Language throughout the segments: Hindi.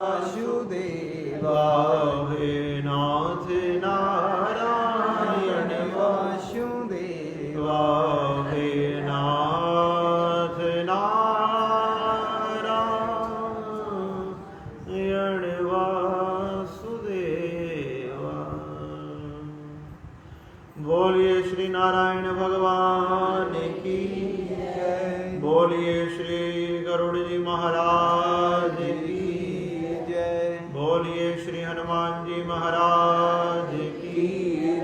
वासुदेवा हे नाथ नारायण वासुदेवा हे नाथ नारायण वासुदेवा। बोलिए श्री नारायण भगवान की जय। बोलिए श्री गरुड़ जी महाराज की जय। बोलिए श्री हनुमान जी महाराज की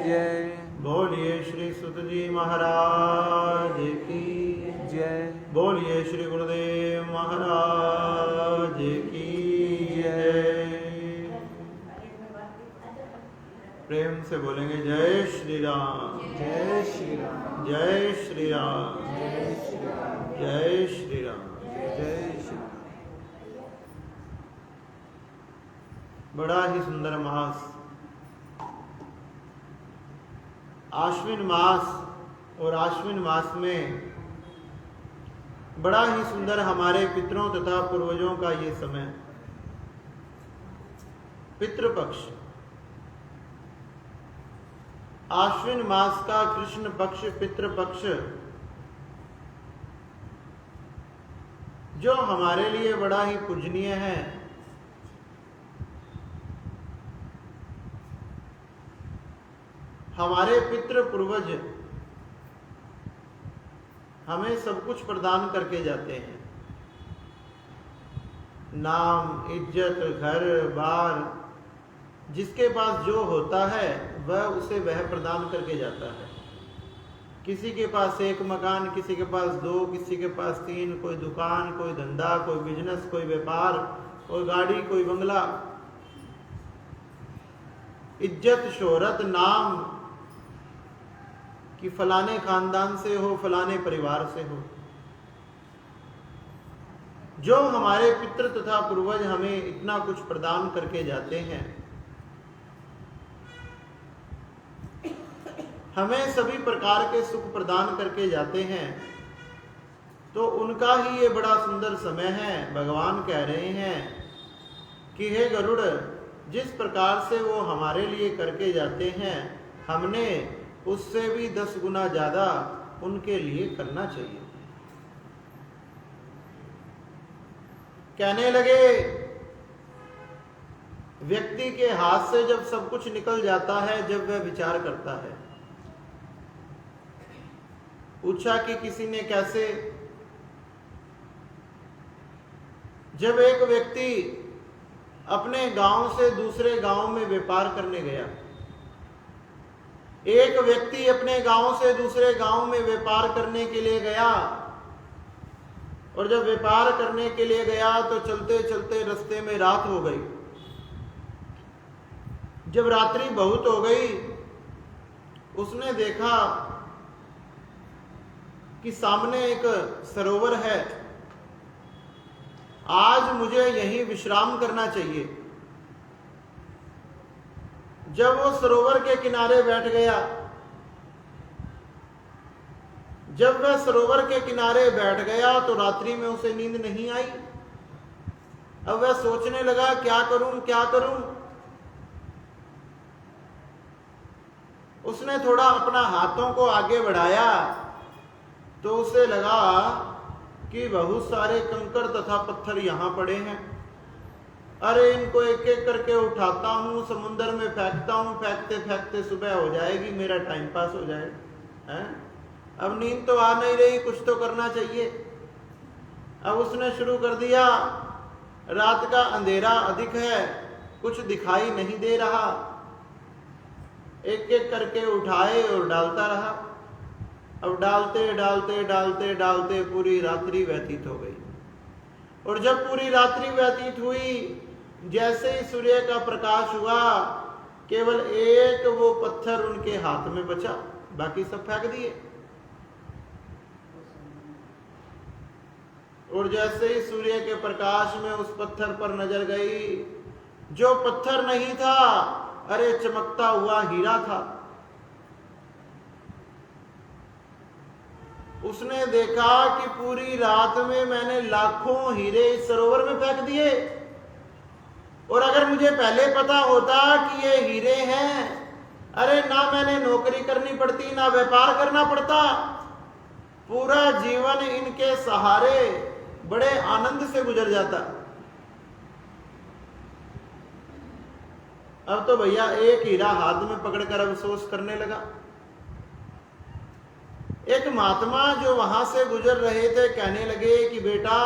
जय। बोलिए श्री सुत जी महाराज की जय। बोलिए श्री गुरुदेव महाराज की जय। प्रेम से बोलेंगे जय श्री राम, जय श्री राम, जय श्री राम, जय श्री राम, जय श्री राम। जय श्री राम। बड़ा ही सुंदर मास आश्विन मास, और आश्विन मास में बड़ा ही सुंदर हमारे पितरों तथा पूर्वजों का ये समय पितृपक्ष। आश्विन मास का कृष्ण पक्ष पितृपक्ष जो हमारे लिए बड़ा ही पूजनीय है। हमारे पितृ पूर्वज हमें सब कुछ प्रदान करके जाते हैं, नाम, इज्जत, घर बार, जिसके पास जो होता है वह उसे वह प्रदान करके जाता है। किसी के पास एक मकान, किसी के पास दो, किसी के पास तीन, कोई दुकान, कोई धंधा, कोई बिजनेस, कोई व्यापार, कोई गाड़ी, कोई बंगला, इज्जत, शोहरत, नाम कि फलाने खानदान से हो, फलाने परिवार से हो। जो हमारे पितृ तथा पूर्वज हमें इतना कुछ प्रदान करके जाते हैं, हमें सभी प्रकार के सुख प्रदान करके जाते हैं, तो उनका ही ये बड़ा सुंदर समय है। भगवान कह रहे हैं कि हे गरुड़, जिस प्रकार से वो हमारे लिए करके जाते हैं, हमने उससे भी 10 गुना ज्यादा उनके लिए करना चाहिए। कहने लगे, व्यक्ति के हाथ से जब सब कुछ निकल जाता है, जब वह विचार करता है। पूछा कि किसी ने कैसे? जब एक व्यक्ति अपने गांव से दूसरे गांव में व्यापार करने गया, एक व्यक्ति अपने गांव से दूसरे गांव में व्यापार करने के लिए गया, और जब व्यापार करने के लिए गया तो चलते चलते रास्ते में रात हो गई। जब रात्रि बहुत हो गई, उसने देखा कि सामने एक सरोवर है, आज मुझे यहीं विश्राम करना चाहिए। जब वो सरोवर के किनारे बैठ गया, जब वह सरोवर के किनारे बैठ गया तो रात्रि में उसे नींद नहीं आई। अब वह सोचने लगा, क्या करूं, क्या करूं। उसने थोड़ा अपना हाथों को आगे बढ़ाया तो उसे लगा कि बहुत सारे कंकड़ तथा पत्थर यहां पड़े हैं। अरे इनको एक एक करके उठाता हूं, समुद्र में फेंकता हूं, फेंकते फेंकते सुबह हो जाएगी, मेरा टाइम पास हो जाएगा। हैं? अब नींद तो आ नहीं रही, कुछ तो करना चाहिए। अब उसने शुरू कर दिया, रात का अंधेरा अधिक है, कुछ दिखाई नहीं दे रहा। एक एक करके उठाए और डालता रहा। अब डालते डालते डालते डालते पूरी रात्रि व्यतीत हो गई। और जब पूरी रात्रि व्यतीत हुई, जैसे ही सूर्य का प्रकाश हुआ, केवल एक वो पत्थर उनके हाथ में बचा, बाकी सब फेंक दिए। और जैसे ही सूर्य के प्रकाश में उस पत्थर पर नजर गई, जो पत्थर नहीं था, अरे चमकता हुआ हीरा था। उसने देखा कि पूरी रात में मैंने लाखों हीरे इस सरोवर में फेंक दिए, और अगर मुझे पहले पता होता कि ये हीरे हैं, अरे ना मैंने नौकरी करनी पड़ती, ना व्यापार करना पड़ता, पूरा जीवन इनके सहारे बड़े आनंद से गुजर जाता। अब तो भैया एक हीरा हाथ में पकड़कर अफसोस करने लगा। एक महात्मा जो वहां से गुजर रहे थे कहने लगे कि बेटा,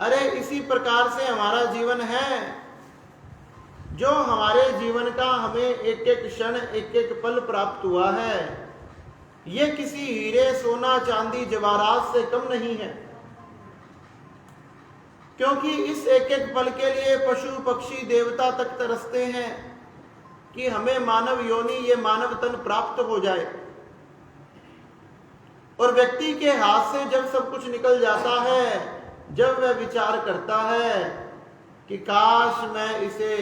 अरे इसी प्रकार से हमारा जीवन है, जो हमारे जीवन का हमें एक एक क्षण एक एक पल प्राप्त हुआ है, ये किसी हीरे सोना चांदी जवाहरात से कम नहीं है। क्योंकि इस एक एक पल के लिए पशु पक्षी देवता तक तरसते हैं कि हमें मानव योनि, ये मानव तन प्राप्त हो जाए। और व्यक्ति के हाथ से जब सब कुछ निकल जाता है, जब वह विचार करता है कि काश मैं इसे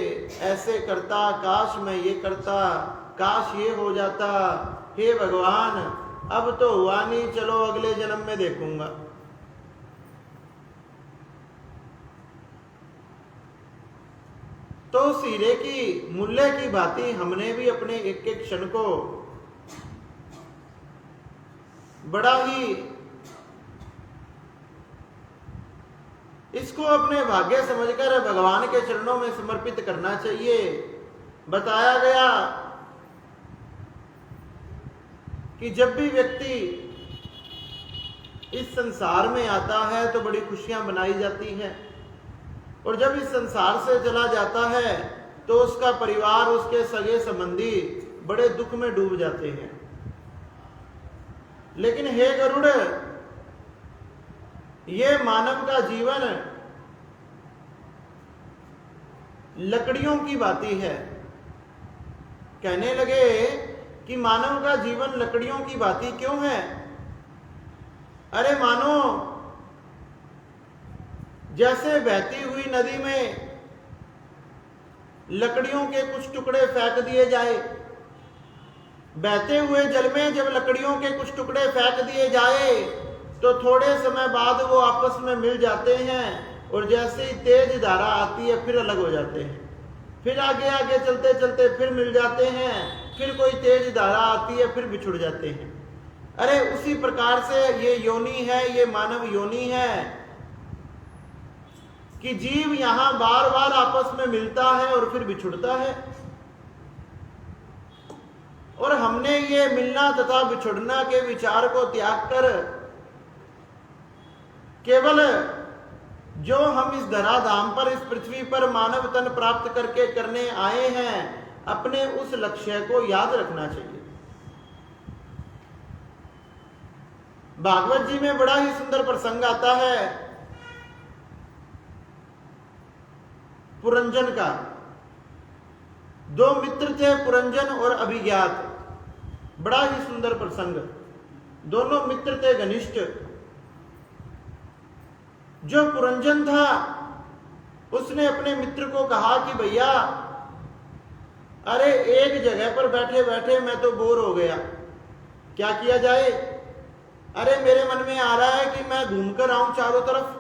ऐसे करता, काश मैं ये करता, काश ये हो जाता, हे भगवान अब तो हुआ नहीं, चलो अगले जन्म में देखूंगा। तो उस हीरे की मूल्य की भांति हमने भी अपने एक एक क्षण को बड़ा ही इसको अपने भाग्य समझकर भगवान के चरणों में समर्पित करना चाहिए। बताया गया कि जब भी व्यक्ति इस संसार में आता है तो बड़ी खुशियां मनाई जाती हैं, और जब इस संसार से चला जाता है तो उसका परिवार, उसके सगे संबंधी बड़े दुख में डूब जाते हैं। लेकिन हे गरुड़, ये मानव का जीवन लकड़ियों की भांति है। कहने लगे कि मानव का जीवन लकड़ियों की भांति क्यों है? अरे मानो जैसे बहती हुई नदी में लकड़ियों के कुछ टुकड़े फेंक दिए जाए, बहते हुए जल में जब लकड़ियों के कुछ टुकड़े फेंक दिए जाए तो थोड़े समय बाद वो आपस में मिल जाते हैं, और जैसे ही तेज धारा आती है फिर अलग हो जाते हैं, फिर आगे आगे चलते चलते फिर मिल जाते हैं, फिर कोई तेज धारा आती है फिर बिछुड़ जाते हैं। अरे उसी प्रकार से ये योनि है, ये मानव योनि है कि जीव यहां बार बार आपस में मिलता है और फिर बिछुड़ता है। और हमने ये मिलना तथा बिछुड़ना के विचार को त्याग कर केवल जो हम इस धराधाम पर, इस पृथ्वी पर मानव तन प्राप्त करके करने आए हैं, अपने उस लक्ष्य को याद रखना चाहिए। भागवत जी में बड़ा ही सुंदर प्रसंग आता है पुरंजन का। दो मित्र थे, पुरंजन और अभिज्ञात। बड़ा ही सुंदर प्रसंग। दोनों मित्र थे घनिष्ठ। जो पुरंजन था उसने अपने मित्र को कहा कि भैया, अरे एक जगह पर बैठे बैठे मैं तो बोर हो गया, क्या किया जाए? अरे मेरे मन में आ रहा है कि मैं घूमकर आऊं चारों तरफ,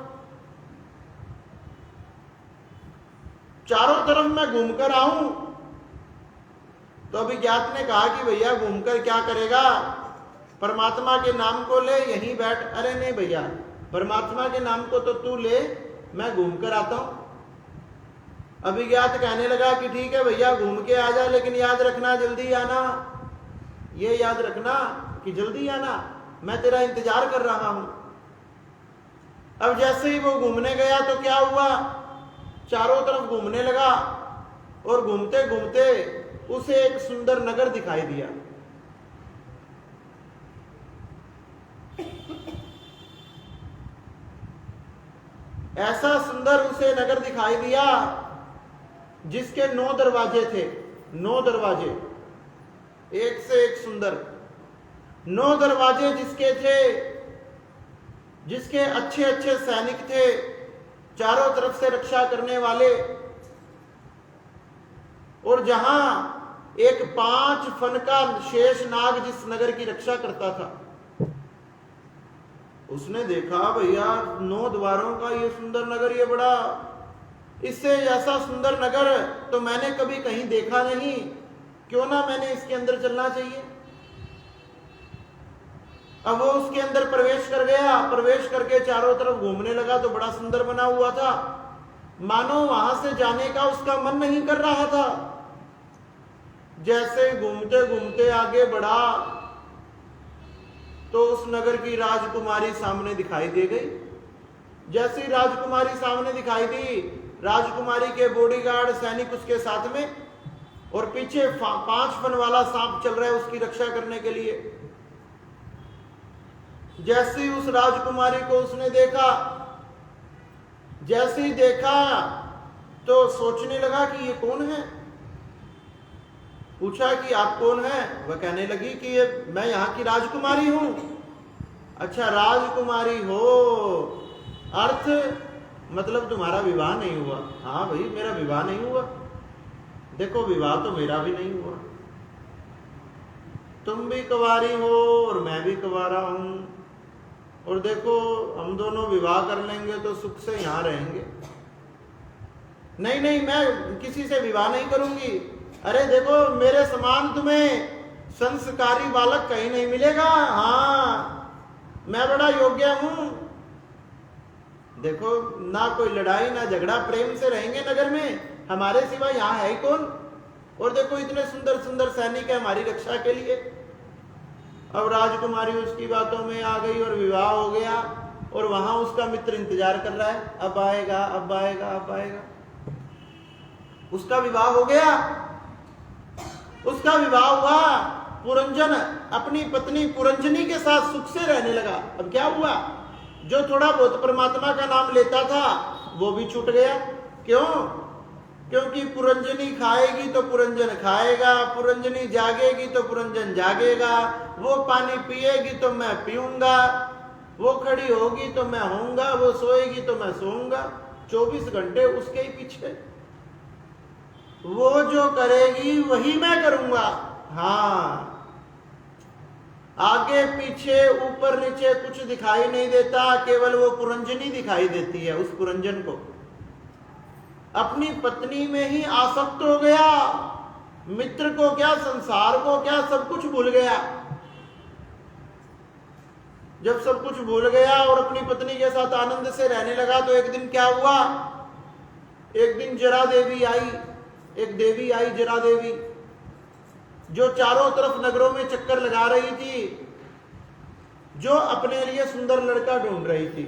चारों तरफ मैं घूमकर आऊं। तो अभिज्ञात ने कहा कि भैया घूमकर क्या करेगा, परमात्मा के नाम को ले, यहीं बैठ। अरे नहीं भैया, परमात्मा के नाम को तो तू ले, मैं घूमकर आता हूं। अभिज्ञात कहने लगा कि ठीक है भैया घूम के आ जा, लेकिन याद रखना जल्दी आना, ये याद रखना कि जल्दी आना, मैं तेरा इंतजार कर रहा हूं। अब जैसे ही वो घूमने गया तो क्या हुआ, चारों तरफ घूमने लगा, और घूमते घूमते उसे एक सुंदर नगर दिखाई दिया। ऐसा सुंदर उसे नगर दिखाई दिया जिसके 9 दरवाजे थे। 9 दरवाजे, एक से एक सुंदर। 9 दरवाजे जिसके थे, जिसके अच्छे अच्छे सैनिक थे, चारों तरफ से रक्षा करने वाले। और जहां एक 5 फन का शेष नाग जिस नगर की रक्षा करता था, उसने देखा भैया 9 द्वारों का ये सुंदर नगर, ये बड़ा इससे ऐसा सुंदर नगर तो मैंने कभी कहीं देखा नहीं, क्यों ना मैंने इसके अंदर चलना चाहिए। अब वो उसके अंदर प्रवेश कर गया, प्रवेश करके चारों तरफ घूमने लगा तो बड़ा सुंदर बना हुआ था, मानो वहां से जाने का उसका मन नहीं कर रहा था। जैसे घूमते घूमते आगे बढ़ा तो उस नगर की राजकुमारी सामने दिखाई दे गई। जैसी राजकुमारी सामने दिखाई दी, राजकुमारी के बॉडीगार्ड सैनिक उसके साथ में, और पीछे 5 फन वाला सांप चल रहा है उसकी रक्षा करने के लिए। जैसे उस राजकुमारी को उसने देखा, जैसे ही देखा तो सोचने लगा कि ये कौन है। पूछा कि आप कौन हैं? वह कहने लगी कि ये मैं यहाँ की राजकुमारी हूं। अच्छा राजकुमारी हो, अर्थ मतलब तुम्हारा विवाह नहीं हुआ? हाँ भाई मेरा विवाह नहीं हुआ। देखो विवाह तो मेरा भी नहीं हुआ, तुम भी कुंवारी हो और मैं भी कुंवारा हूं, और देखो हम दोनों विवाह कर लेंगे तो सुख से यहां रहेंगे। नहीं नहीं मैं किसी से विवाह नहीं करूंगी। अरे देखो मेरे समान तुम्हें संस्कारी बालक कहीं नहीं मिलेगा। हाँ मैं बड़ा योग्य हूं। देखो ना कोई लड़ाई ना झगड़ा, प्रेम से रहेंगे नगर में, हमारे सिवा यहाँ है ही कौन। और देखो इतने सुंदर सुंदर सैनिक है हमारी रक्षा के लिए। अब राजकुमारी उसकी बातों में आ गई और विवाह हो गया, और वहां उसका मित्र इंतजार कर रहा है, अब आएगा अब आएगा अब आएगा। उसका विवाह हो गया, उसका विवाह हुआ। पुरंजन अपनी पत्नी पुरंजनी के साथ सुख से रहने लगा। अब क्या हुआ, जो थोड़ा बहुत परमात्मा का नाम लेता था वो भी छूट गया। क्यों? क्योंकि पुरंजनी खाएगी तो पुरंजन खाएगा, पुरंजनी जागेगी तो पुरंजन जागेगा, वो पानी पिएगी तो मैं पीऊंगा, वो खड़ी होगी तो मैं होऊंगा, वो सोएगी तो मैं सोऊंगा। 24 घंटे उसके ही पीछे, वो जो करेगी वही मैं करूंगा। हाँ आगे पीछे ऊपर नीचे कुछ दिखाई नहीं देता, केवल वो पुरंजनी दिखाई देती है। उस पुरंजन को अपनी पत्नी में ही आसक्त हो गया, मित्र को क्या संसार को क्या सब कुछ भूल गया। जब सब कुछ भूल गया और अपनी पत्नी के साथ आनंद से रहने लगा तो एक दिन क्या हुआ, एक दिन जरा देवी आई, एक देवी आई जरा देवी, जो चारों तरफ नगरों में चक्कर लगा रही थी, जो अपने लिए सुंदर लड़का ढूंढ रही थी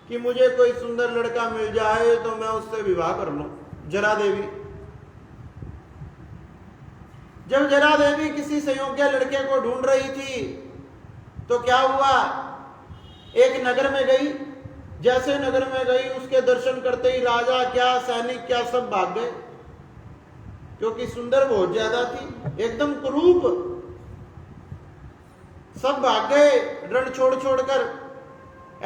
कि मुझे कोई सुंदर लड़का मिल जाए तो मैं उससे विवाह कर लूं। जरा देवी, जब जरा देवी किसी संयोग्य लड़के को ढूंढ रही थी तो क्या हुआ, एक नगर में गई। जैसे नगर में गई उसके दर्शन करते ही राजा क्या सैनिक क्या सब भाग गए, क्योंकि सुंदर बहुत ज्यादा थी, एकदम कुरूप। सब भाग गए रण छोड़ छोड़कर।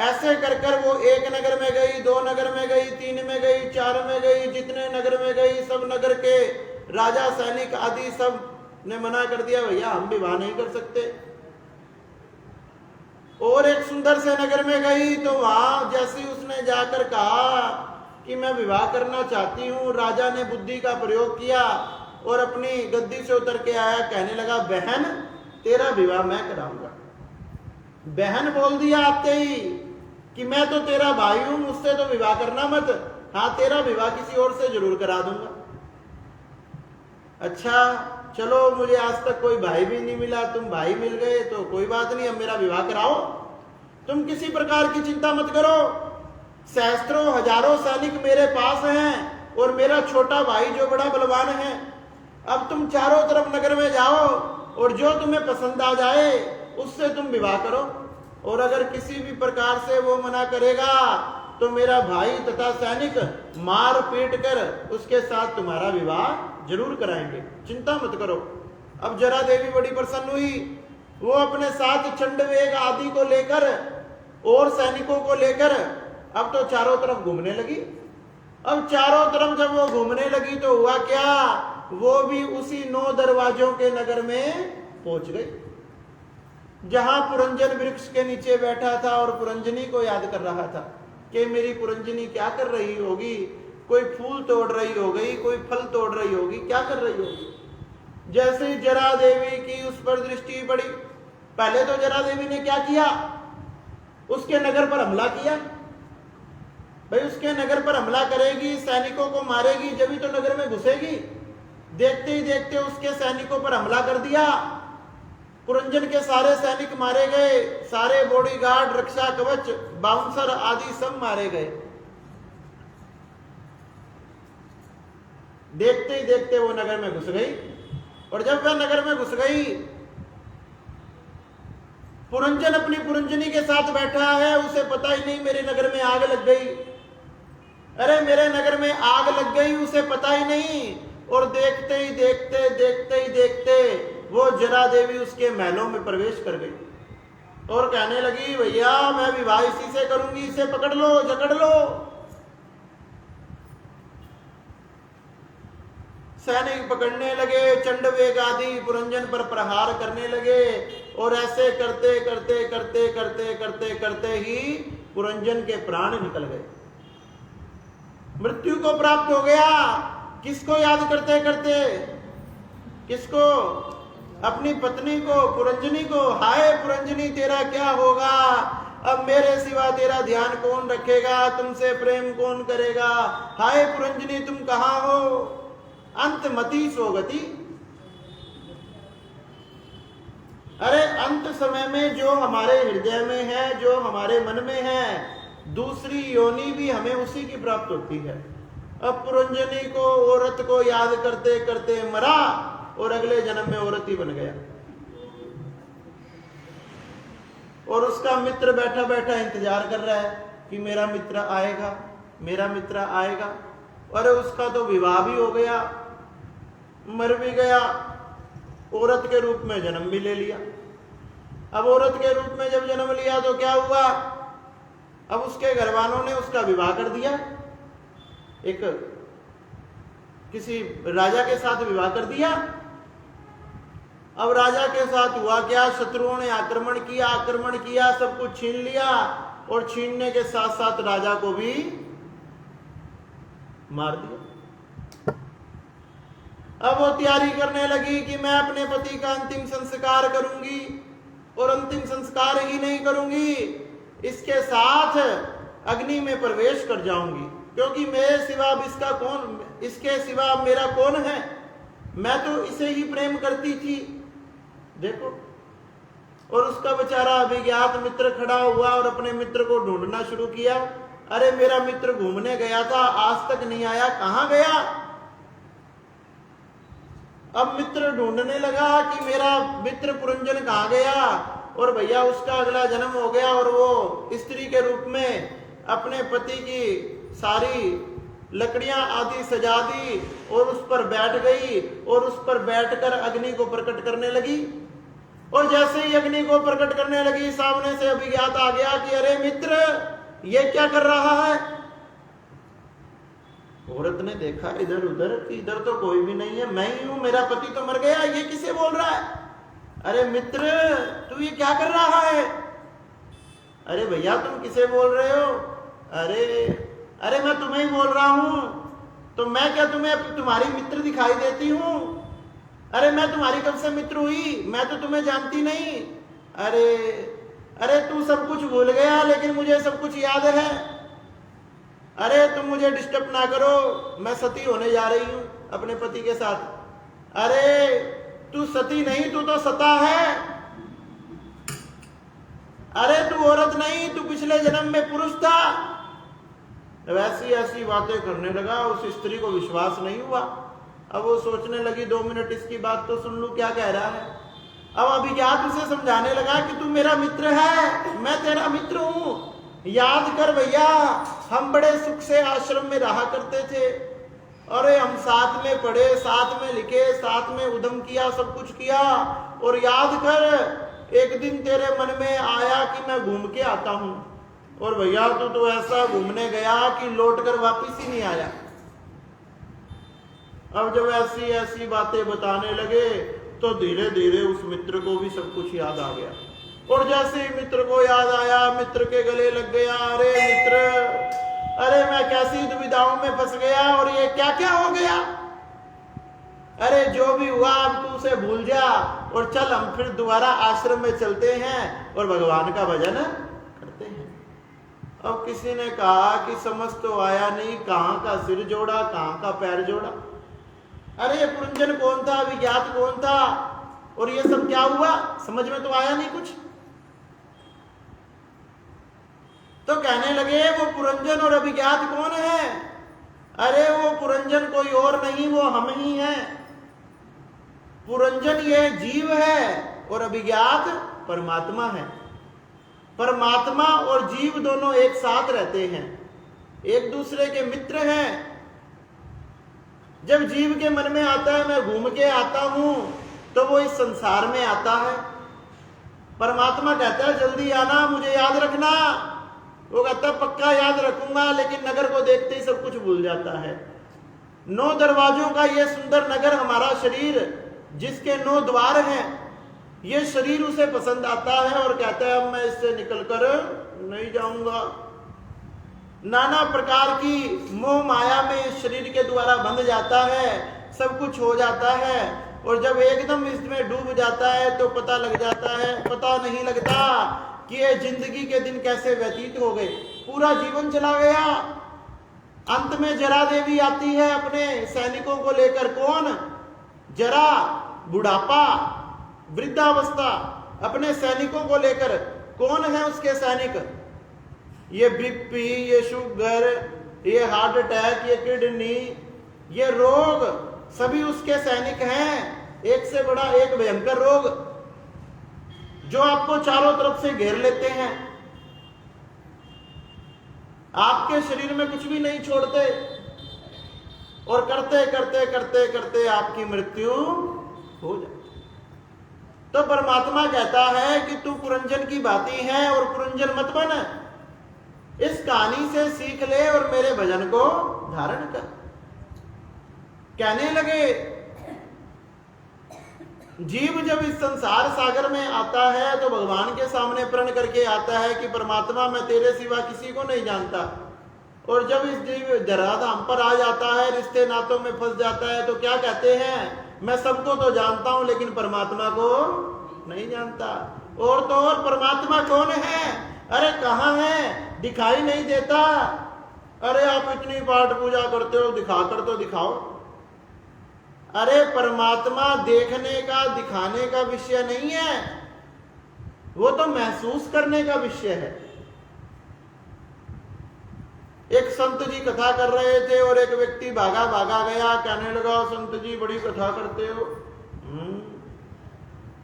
ऐसे कर कर वो एक नगर में गई, 2 नगर में गई, 3 में गई, 4 में गई, जितने नगर में गई सब नगर के राजा सैनिक आदि सब ने मना कर दिया, भैया हम विवाह नहीं कर सकते। और एक सुंदर से नगर में गई तो वहां जैसे उसने जाकर कहा कि मैं विवाह करना चाहती हूं, राजा ने बुद्धि का प्रयोग किया और अपनी गद्दी से उतर के आया, कहने लगा बहन तेरा विवाह मैं कराऊंगा। बहन बोल दिया आते ही कि मैं तो तेरा भाई हूं, मुझसे तो विवाह करना मत, हाँ तेरा विवाह किसी और से जरूर करा दूंगा। अच्छा चलो मुझे आज तक कोई भाई भी नहीं मिला, तुम भाई मिल गए तो कोई बात नहीं, अब मेरा विवाह कराओ, तुम किसी प्रकार की चिंता मत करो। सहस्त्रों हजारों सैनिक मेरे पास हैं और मेरा छोटा भाई जो बड़ा बलवान है। अब तुम चारों तरफ नगर में जाओ और जो तुम्हें पसंद आ जाए उससे तुम विवाह करो, और अगर किसी भी प्रकार से वो मना करेगा तो मेरा भाई तथा सैनिक मार पीट कर उसके साथ तुम्हारा विवाह जरूर कराएंगे, चिंता मत करो। अब जरा देवी बड़ी प्रसन्न हुई, वो अपने साथ चंडवेग आदि को लेकर और सैनिकों को लेकर अब तो चारों तरफ घूमने लगी। अब चारों तरफ जब वो घूमने लगी तो हुआ क्या, वो भी उसी 9 दरवाजों के नगर में पहुंच गई जहां पुरंजन वृक्ष के नीचे बैठा था और पुरंजनी को याद कर रहा था कि मेरी पुरंजनी क्या कर रही होगी, कोई फूल तोड़ रही हो गई, कोई फल तोड़ रही होगी, क्या कर रही होगी। जैसे ही जरा देवी की उस पर दृष्टि पड़ी, पहले तो जरा देवी ने क्या किया, उसके नगर पर हमला किया। भाई उसके नगर पर हमला करेगी, सैनिकों को मारेगी, जब ही तो नगर में घुसेगी। देखते ही देखते उसके सैनिकों पर हमला कर दिया। पुरंजन के सारे सैनिक मारे गए, सारे बॉडीगार्ड, रक्षा कवच, बाउंसर आदि सब मारे गए। देखते ही देखते वो नगर में घुस गई। और जब वह नगर में घुस गई, पुरंजन अपनी पुरंजनी के साथ बैठा है, उसे पता ही नहीं मेरे नगर में आग लग गई। अरे मेरे नगर में आग लग गई, उसे पता ही नहीं। और देखते ही देखते देखते ही देखते वो जरा देवी उसके महलों में प्रवेश कर गई और कहने लगी, भैया मैं विवाह इसी से करूंगी, इसे पकड़ लो, जकड़ लो। सैनिक पकड़ने लगे, चंडवेग आदि पुरंजन पर प्रहार करने लगे। और ऐसे करते करते करते करते करते करते ही पुरंजन के प्राण निकल गए, मृत्यु को प्राप्त हो गया। किसको याद करते करते, किसको, अपनी पत्नी को, पुरंजनी को। हाय पुरंजनी तेरा क्या होगा, अब मेरे सिवा तेरा ध्यान कौन रखेगा, तुमसे प्रेम कौन करेगा। हाय पुरंजनी तुम कहां हो, अंतमति सोगति। अरे अंत समय में जो हमारे हृदय में है, जो हमारे मन में है, दूसरी योनि भी हमें उसी की प्राप्त होती है। अब पुरंजनी को, औरत को याद करते करते मरा और अगले जन्म में औरत ही बन गया। और उसका मित्र बैठा बैठा इंतजार कर रहा है कि मेरा मित्र आएगा, मेरा मित्र आएगा। अरे उसका तो विवाह भी हो गया, मर भी गया, औरत के रूप में जन्म भी ले लिया। अब औरत के रूप में जब जन्म लिया तो क्या हुआ, अब उसके घर वालों ने उसका विवाह कर दिया, एक किसी राजा के साथ विवाह कर दिया। अब राजा के साथ हुआ क्या, शत्रुओं ने आक्रमण किया, सब कुछ छीन लिया और छीनने के साथ साथ राजा को भी मार दिया। अब वो तैयारी करने लगी कि मैं अपने पति का अंतिम संस्कार करूंगी, और अंतिम संस्कार ही नहीं करूंगी, इसके साथ अग्नि में प्रवेश कर जाऊंगी, क्योंकि मेरे सिवा इसका कौन, इसके सिवा मेरा कौन है, मैं तो इसे ही प्रेम करती थी। देखो, और उसका बेचारा अभिज्ञात मित्र खड़ा हुआ और अपने मित्र को ढूंढना शुरू किया। अरे मेरा मित्र घूमने गया था, आज तक नहीं आया, कहां गया। अब मित्र ढूंढने लगा कि मेरा मित्र पुरंजन कहां गया। और भैया उसका अगला जन्म हो गया और वो स्त्री के रूप में अपने पति की सारी लकड़ियां आदि सजा दी और उस पर बैठ गई और उस पर बैठकर अग्नि को प्रकट करने लगी। और जैसे ही अग्नि को प्रकट करने लगी, सामने से अभिज्ञात आ गया कि अरे मित्र ये क्या कर रहा है। औरत ने देखा इधर उधर कि इधर तो कोई भी नहीं है, मैं ही हूं, मेरा पति तो मर गया, ये किसे बोल रहा है। अरे मित्र तू ये क्या कर रहा है। अरे भैया तुम किसे बोल रहे हो। अरे मैं तुम्हें ही बोल रहा हूं, तो मैं क्या तुम्हें तुम्हारी मित्र दिखाई देती हूं। अरे मैं तुम्हारी कब से मित्र हुई, मैं तो तुम्हें जानती नहीं। अरे तू सब कुछ भूल गया, लेकिन मुझे सब कुछ याद है। अरे तुम मुझे डिस्टर्ब ना करो, मैं सती होने जा रही हूं अपने पति के साथ। अरे तू सती नहीं, तू तो सता है। अरे तू औरत नहीं, तू पिछले जन्म में पुरुष था। वैसी ऐसी बातें करने लगा, उस स्त्री को विश्वास नहीं हुआ। अब वो सोचने लगी 2 मिनट इसकी बात तो सुन लूं, क्या कह रहा है। अब अभिज्ञात उसे समझाने लगा कि तू मेरा मित्र है, मैं तेरा मित्र हूं। याद कर भैया, हम बड़े सुख से आश्रम में रहा करते थे। अरे हम साथ में पढ़े, साथ में लिखे, साथ में उद्यम किया, सब कुछ किया। और याद कर, एक दिन तेरे मन में आया कि मैं घूम के आता हूं, और भैया तू तो ऐसा घूमने गया कि लौटकर वापिस ही नहीं आया। अब जब ऐसी ऐसी बातें बताने लगे तो धीरे धीरे उस मित्र को भी सब कुछ याद आ गया। और जैसे ही मित्र को याद आया, मित्र के गले लग गया। अरे मित्र अरे मैं कैसी दुविधाओं में फंस गया और ये क्या क्या हो गया। अरे जो भी हुआ अब तू उसे भूल जा और चल हम फिर दोबारा आश्रम में चलते हैं और भगवान का भजन करते हैं। अब किसी ने कहा कि समझ तो आया नहीं, कहाँ का सिर जोड़ा कहाँ का पैर जोड़ा। अरे ये पुरंजन कौन था, विज्ञात कौन था और ये सब क्या हुआ, समझ में तो आया नहीं कुछ। तो कहने लगे वो पुरंजन और अभिज्ञात कौन है। अरे वो पुरंजन कोई और नहीं, वो हम ही हैं। पुरंजन ये जीव है और अभिज्ञात परमात्मा है। परमात्मा और जीव दोनों एक साथ रहते हैं, एक दूसरे के मित्र हैं। जब जीव के मन में आता है मैं घूम के आता हूं, तो वो इस संसार में आता है। परमात्मा कहता है जल्दी आना, मुझे याद रखना। वो कहता है पक्का याद रखूंगा, लेकिन नगर को देखते ही सब कुछ भूल जाता है। 9 दरवाजों का ये सुंदर नगर हमारा शरीर, जिसके 9 द्वार हैं, ये शरीर उसे पसंद आता है और कहता है अब मैं इससे निकलकर नहीं जाऊंगा। नाना प्रकार की मोह माया में शरीर के द्वारा बंध जाता है, सब कुछ हो जाता है और जब एकदम इसमें डूब जाता है तो पता लग जाता है, पता नहीं लगता कि ये जिंदगी के दिन कैसे व्यतीत हो गए। पूरा जीवन चला गया। अंत में जरा देवी आती है अपने सैनिकों को लेकर। कौन? जरा, बुढ़ापा, वृद्धावस्था, अपने सैनिकों को लेकर। कौन है उसके सैनिक? ये बीपी, ये शुगर, ये हार्ट अटैक, ये किडनी, ये रोग सभी उसके सैनिक हैं। एक से बड़ा एक भयंकर रोग जो आपको चारों तरफ से घेर लेते हैं, आपके शरीर में कुछ भी नहीं छोड़ते और करते करते करते करते आपकी मृत्यु हो जाती। तो परमात्मा कहता है कि तू पुरंजन की भांति है और पुरंजन मत बन। इस कहानी से सीख ले और मेरे भजन को धारण कर। कहने लगे जीव जब इस संसार सागर में आता है तो भगवान के सामने प्रण करके आता है कि परमात्मा मैं तेरे सिवा किसी को नहीं जानता। और जब इस जीव जराधाम पर आ जाता है, रिश्ते नातों में फंस जाता है, तो क्या कहते हैं, मैं सबको तो जानता हूं लेकिन परमात्मा को नहीं जानता। और तो और परमात्मा कौन है? अरे कहाँ है? दिखाई नहीं देता। अरे आप इतनी पाठ पूजा करते हो, दिखा कर तो दिखाओ। अरे परमात्मा देखने का दिखाने का विषय नहीं है, वो तो महसूस करने का विषय है। एक संत जी कथा कर रहे थे और एक व्यक्ति भागा भागा गया, कहने लगा संत जी बड़ी कथा करते हो,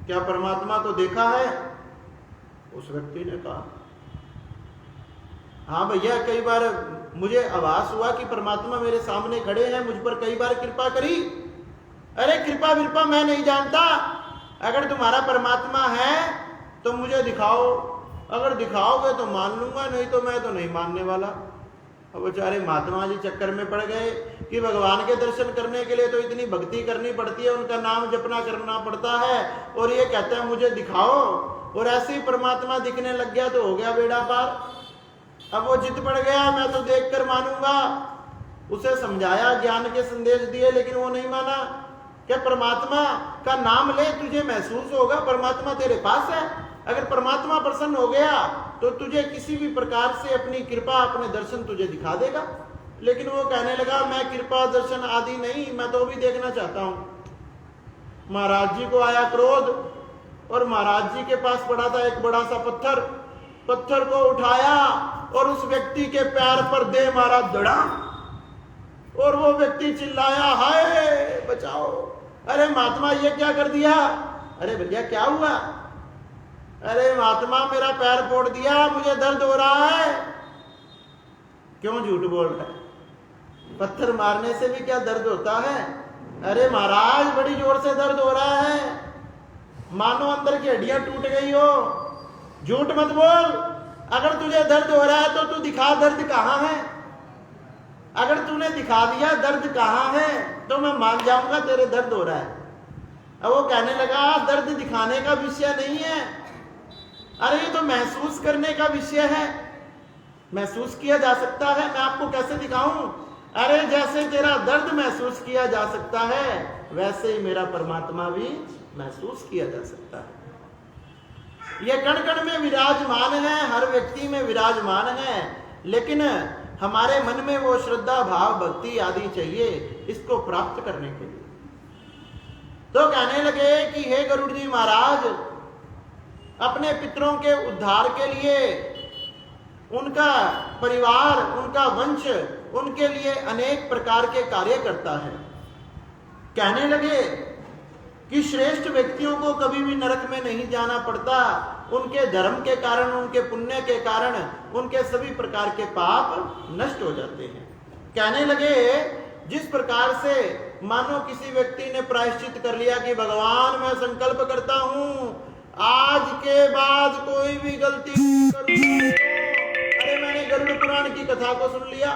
क्या परमात्मा को देखा है? उस व्यक्ति ने कहा हाँ भैया, कई बार मुझे आभास हुआ कि परमात्मा मेरे सामने खड़े हैं, मुझ पर कई बार कृपा करी। अरे कृपा विरपा मैं नहीं जानता, अगर तुम्हारा परमात्मा है तो मुझे दिखाओ, अगर दिखाओगे तो मान लूंगा, नहीं तो मैं तो नहीं मानने वाला। अब बेचारे महात्मा जी चक्कर में पड़ गए कि भगवान के दर्शन करने के लिए तो इतनी भक्ति करनी पड़ती है, उनका नाम जपना करना पड़ता है, और ये कहते हैं मुझे दिखाओ। और ऐसे ही परमात्मा दिखने लग गया तो हो गया बेड़ा पार। अब वो जिद पड़ गया, मैं तो देख कर मानूंगा। उसे समझाया, ज्ञान के संदेश दिए, लेकिन वो नहीं माना। क्या परमात्मा का नाम ले, तुझे महसूस होगा परमात्मा तेरे पास है। अगर परमात्मा प्रसन्न हो गया तो तुझे किसी भी प्रकार से अपनी कृपा, अपने दर्शन तुझे दिखा देगा। लेकिन वो कहने लगा मैं कृपा दर्शन आदि नहीं, मैं तो भी देखना चाहता हूं। महाराज जी को आया क्रोध और महाराज जी के पास पड़ा था एक बड़ा सा पत्थर। पत्थर को उठाया और उस व्यक्ति के पैर पर दे मारा धड़ा, और वो व्यक्ति चिल्लाया हाय बचाओ। अरे महात्मा ये क्या कर दिया? अरे भैया क्या हुआ? अरे महात्मा मेरा पैर फोड़ दिया, मुझे दर्द हो रहा है। क्यों झूठ बोल रहा है? पत्थर मारने से भी क्या दर्द होता है? अरे महाराज बड़ी जोर से दर्द हो रहा है, मानो अंदर की हड्डियां टूट गई हो। झूठ मत बोल। अगर तुझे दर्द हो रहा है तो तू दिखा दर्द कहाँ है। अगर तूने दिखा दिया दर्द कहाँ है तो मैं मान जाऊंगा तेरे दर्द हो रहा है। अब वो कहने लगा दर्द दिखाने का विषय नहीं है, अरे ये तो महसूस करने का विषय है। महसूस किया जा सकता है। मैं आपको कैसे दिखाऊं? अरे जैसे तेरा दर्द महसूस किया जा सकता है, वैसे ही मेरा परमात्मा भी महसूस किया जा सकता है। यह कण कण में विराजमान है, हर व्यक्ति में विराजमान है, लेकिन हमारे मन में वो श्रद्धा भाव भक्ति आदि चाहिए इसको प्राप्त करने के लिए। तो कहने लगे कि हे गरुड़ जी महाराज, अपने पितरों के उद्धार के लिए उनका परिवार, उनका वंश, उनके लिए अनेक प्रकार के कार्य करता है। कहने लगे कि श्रेष्ठ व्यक्तियों को कभी भी नरक में नहीं जाना पड़ता। उनके धर्म के कारण, उनके पुण्य के कारण उनके सभी प्रकार के पाप नष्ट हो जाते हैं। कहने लगे जिस प्रकार से मानो किसी व्यक्ति ने प्रायश्चित कर लिया कि भगवान मैं संकल्प करता हूं आज के बाद कोई भी गलती नहीं करूंगा। अरे मैंने गरुड़ पुराण की कथा को सुन लिया,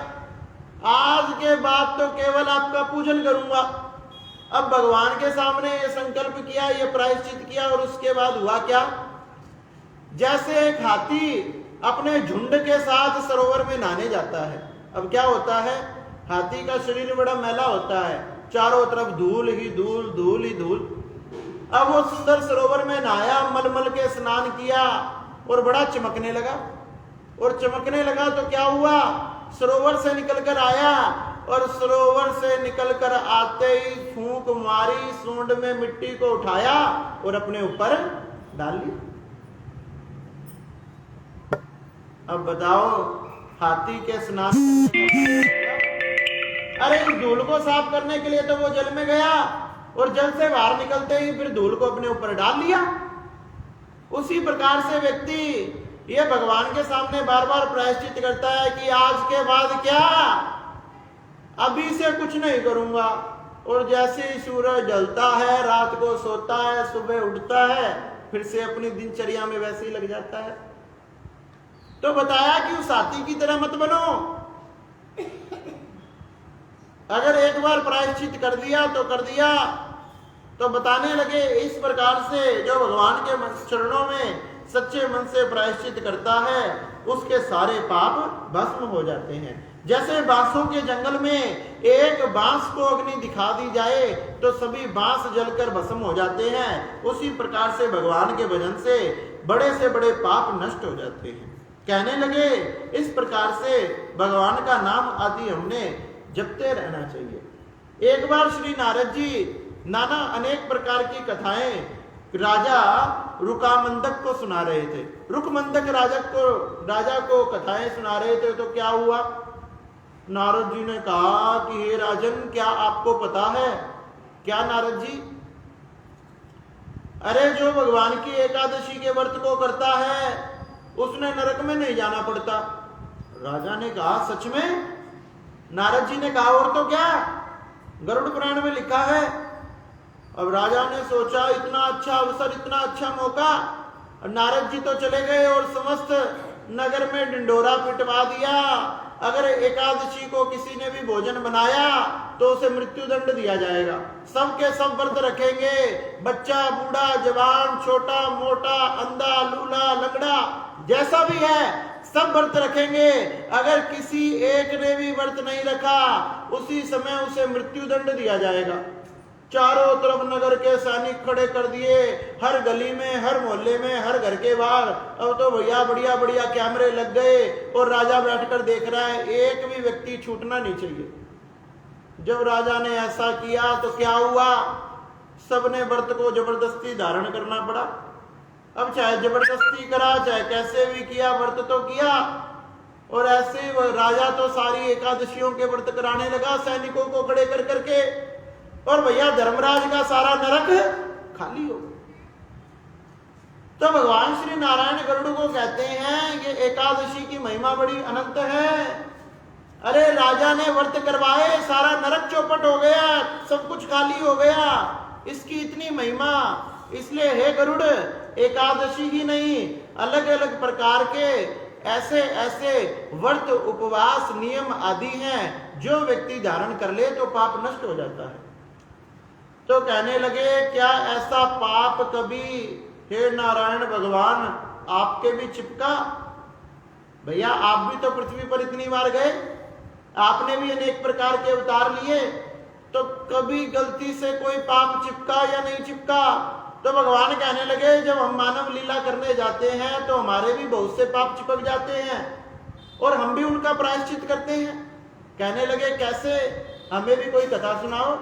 आज के बाद तो केवल आपका पूजन करूंगा। अब भगवान के सामने ये संकल्प किया, ये प्रायश्चित किया, और उसके बाद हुआ क्या? जैसे एक हाथी अपने झुंड के साथ सरोवर में नहाने जाता है। अब क्या होता है, हाथी का शरीर बड़ा मैला होता है, चारों तरफ धूल ही धूल, धूल ही धूल। अब वो सुंदर सरोवर में नहाया, मलमल के स्नान किया और बड़ा चमकने लगा। और चमकने लगा तो क्या हुआ, सरोवर से निकलकर आया और सरोवर से निकलकर आते ही फूंक मारी, सूंड में मिट्टी को उठाया और अपने ऊपर डाल ली। अब बताओ हाथी के स्नान, अरे इस धूल को साफ करने के लिए तो वो जल में गया और जल से बाहर निकलते ही फिर धूल को अपने ऊपर डाल लिया। उसी प्रकार से व्यक्ति ये भगवान के सामने बार बार प्रायश्चित करता है कि आज के बाद क्या, अभी से कुछ नहीं करूंगा। और जैसे ही सूरज ढलता है, रात को सोता है, सुबह उठता है, फिर से अपनी दिनचर्या में वैसे ही लग जाता है। तो बताया कि उस हाथी की तरह मत बनो। अगर एक बार प्रायश्चित कर दिया तो कर दिया। तो बताने लगे इस प्रकार से जो भगवान के चरणों में सच्चे मन से प्रायश्चित करता है उसके सारे पाप भस्म हो जाते हैं। जैसे बांसों के जंगल में एक बांस को अग्नि दिखा दी जाए तो सभी बांस जलकर भस्म हो जाते हैं, उसी प्रकार से भगवान के भजन से बड़े पाप नष्ट हो जाते हैं। कहने लगे इस प्रकार से भगवान का नाम आदि हमने जपते रहना चाहिए। एक बार श्री नारद जी नाना अनेक प्रकार की कथाएं राजा रुकामंदक को सुना रहे थे। रुकमंदक राजा को कथाएं सुना रहे थे। तो क्या हुआ, नारद जी ने कहा कि हे राजन, क्या आपको पता है? क्या नारद जी? अरे जो भगवान की एकादशी के व्रत को करता है उसने नरक में नहीं जाना पड़ता। राजा ने कहा सच में? नारद जी ने कहा और तो क्या, गरुड़ पुराण में लिखा है। अब राजा ने सोचा इतना अच्छा अवसर, इतना अच्छा मौका, नारद जी तो चले गए और समस्त नगर में ढिंढोरा पिटवा दिया। अगर एकादशी को किसी ने भी भोजन बनाया तो उसे मृत्यु दंड दिया जाएगा। सब के सब व्रत रखेंगे, बच्चा, बूढ़ा, जवान, छोटा, मोटा, अंधा, लूला, लंगड़ा, जैसा भी है सब व्रत रखेंगे। अगर किसी एक ने भी व्रत नहीं रखा उसी समय उसे मृत्यु दंड दिया जाएगा। चारों तरफ नगर के सैनिक खड़े कर दिए, हर गली में, हर मोहल्ले में, हर घर के बाहर। अब तो भैया बढ़िया कैमरे लग गए और राजा बैठकर देख रहा है, एक भी व्यक्ति छूटना नहीं चाहिए। जब राजा ने ऐसा किया तो क्या हुआ, सबने व्रत को जबरदस्ती धारण करना पड़ा। अब चाहे जबरदस्ती करा चाहे कैसे भी किया, व्रत तो किया। और ऐसे राजा तो सारी एकादशियों के व्रत कराने लगा सैनिकों को खड़े कर करके, और भैया धर्मराज का सारा नरक खाली हो। तो भगवान श्री नारायण गरुड़ को कहते हैं ये एकादशी की महिमा बड़ी अनंत है। अरे राजा ने व्रत करवाए, सारा नरक चौपट हो गया, सब कुछ खाली हो गया, इसकी इतनी महिमा। इसलिए हे गरुड़, एकादशी ही नहीं, अलग अलग प्रकार के ऐसे ऐसे व्रत, उपवास, नियम आदि हैं जो व्यक्ति धारण कर ले तो पाप नष्ट हो जाता है। तो कहने लगे क्या ऐसा पाप कभी हे नारायण भगवान आपके भी चिपका? भैया आप भी तो पृथ्वी पर इतनी बार गए, आपने भी अनेक प्रकार के अवतार लिए, तो कभी गलती से कोई पाप चिपका या नहीं चिपका? तो भगवान कहने लगे जब हम मानव लीला करने जाते हैं तो हमारे भी बहुत से पाप चिपक जाते हैं और हम भी उनका प्रायश्चित करते हैं। कहने लगे कैसे, हमें भी कोई कथा सुनाओ।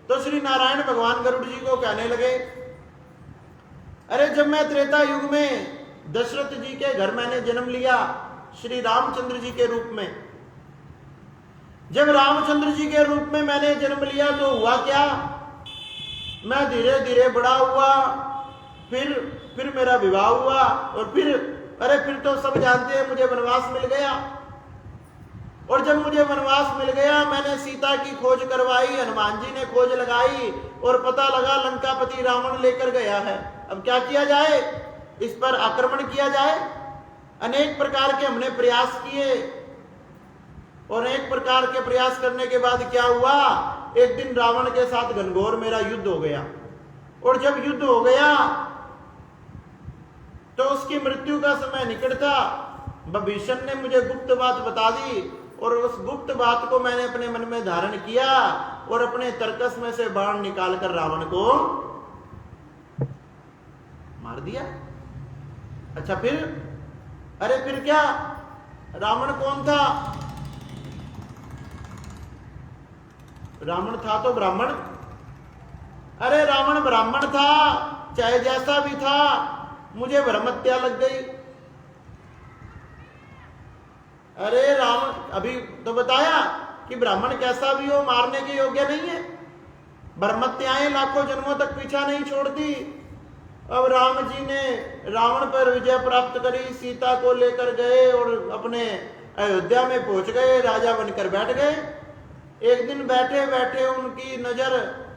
तो श्री नारायण भगवान गरुड़ जी को कहने लगे, अरे जब मैं त्रेता युग में दशरथ जी के घर मैंने जन्म लिया श्री रामचंद्र जी के रूप में, जब रामचंद्र जी के रूप में मैंने जन्म लिया तो हुआ क्या, मैं धीरे धीरे बड़ा हुआ, फिर मेरा विवाह हुआ और फिर तो सब जानते हैं मुझे वनवास मिल गया। और जब मुझे वनवास मिल गया मैंने सीता की खोज करवाई, हनुमान जी ने खोज लगाई और पता लगा लंकापति रावण लेकर गया है। अब क्या किया जाए, इस पर आक्रमण किया जाए। अनेक प्रकार के हमने प्रयास किए और अनेक प्रकार के प्रयास करने के बाद क्या हुआ, एक दिन रावण के साथ घनघोर मेरा युद्ध हो गया। और जब युद्ध हो गया तो उसकी मृत्यु का समय निकट था। विभीषण ने मुझे गुप्त बात बता दी और उस गुप्त बात को मैंने अपने मन में धारण किया और अपने तरकस में से बाण निकालकर रावण को मार दिया। अच्छा फिर क्या, रावण कौन था? रावण था तो ब्राह्मण। अरे रावण ब्राह्मण था, चाहे जैसा भी था, मुझे ब्रह्मत्या लग गई। अरे रावण, अभी तो बताया कि ब्राह्मण कैसा भी हो मारने के योग्य नहीं है। ब्रह्मत्याएं लाखों जन्मों तक पीछा नहीं छोड़ती। अब राम जी ने रावण पर विजय प्राप्त करी, सीता को लेकर गए और अपने अयोध्या में पहुंच गए, राजा बनकर बैठ गए। एक दिन बैठे बैठे उनकी नजर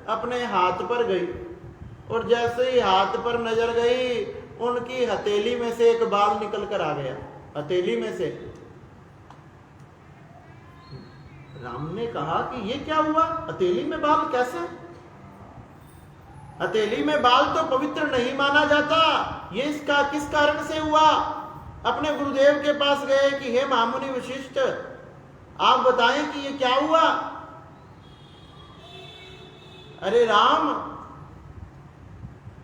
अपने हाथ पर गई और जैसे ही हाथ पर नजर गई उनकी हथेली में से एक बाल निकल कर आ गया। हथेली में से राम ने कहा कि ये क्या हुआ, हथेली में बाल कैसे? हथेली में बाल तो पवित्र नहीं माना जाता, ये इसका किस कारण से हुआ? अपने गुरुदेव के पास गए कि हे महामुनि वशिष्ठ, आप बताएं कि ये क्या हुआ। अरे राम,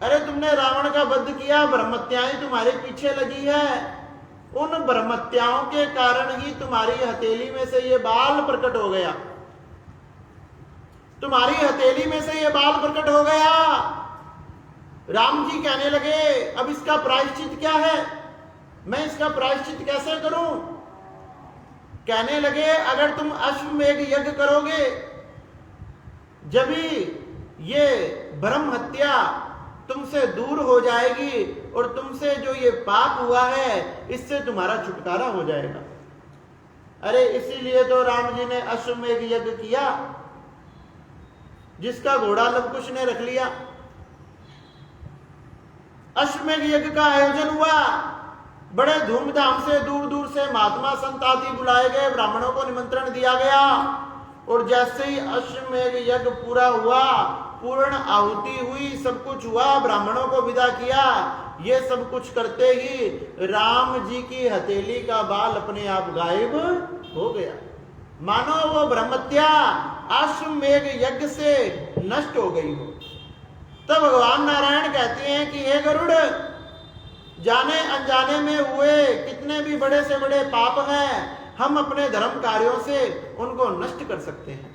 अरे तुमने रावण का वध किया, ब्रह्मत्याएं तुम्हारे पीछे लगी है, उन ब्रह्मत्याओं के कारण ही तुम्हारी हथेली में से ये बाल प्रकट हो गया। तुम्हारी हथेली में से ये बाल प्रकट हो गया। राम जी कहने लगे अब इसका प्रायश्चित क्या है, मैं इसका प्रायश्चित कैसे करूं? कहने लगे अगर तुम अश्वमेध यज्ञ करोगे जब ये ब्रह्म हत्या तुमसे दूर हो जाएगी और तुमसे जो ये पाप हुआ है इससे तुम्हारा छुटकारा हो जाएगा। अरे इसीलिए तो राम जी ने अश्वमेध यज्ञ किया, जिसका घोड़ा लवकुश ने रख लिया। अश्वमेध यज्ञ का आयोजन हुआ, बड़े धूमधाम से, दूर दूर से महात्मा संत आदि बुलाए गए, ब्राह्मणों को निमंत्रण दिया गया। और जैसे ही अश्वमेध यज्ञ पूरा हुआ, पूर्ण आहुति हुई, सब कुछ हुआ, ब्राह्मणों को विदा किया, ये सब कुछ करते ही राम जी की हथेली का बाल अपने आप गायब हो गया, मानो वो ब्रह्मत्या अश्वमेध यज्ञ से नष्ट हो गई हो। तो भगवान नारायण कहते हैं कि हे गरुड़, जाने अनजाने में हुए कितने भी बड़े से बड़े पाप हैं, हम अपने धर्म कार्यों से उनको नष्ट कर सकते हैं।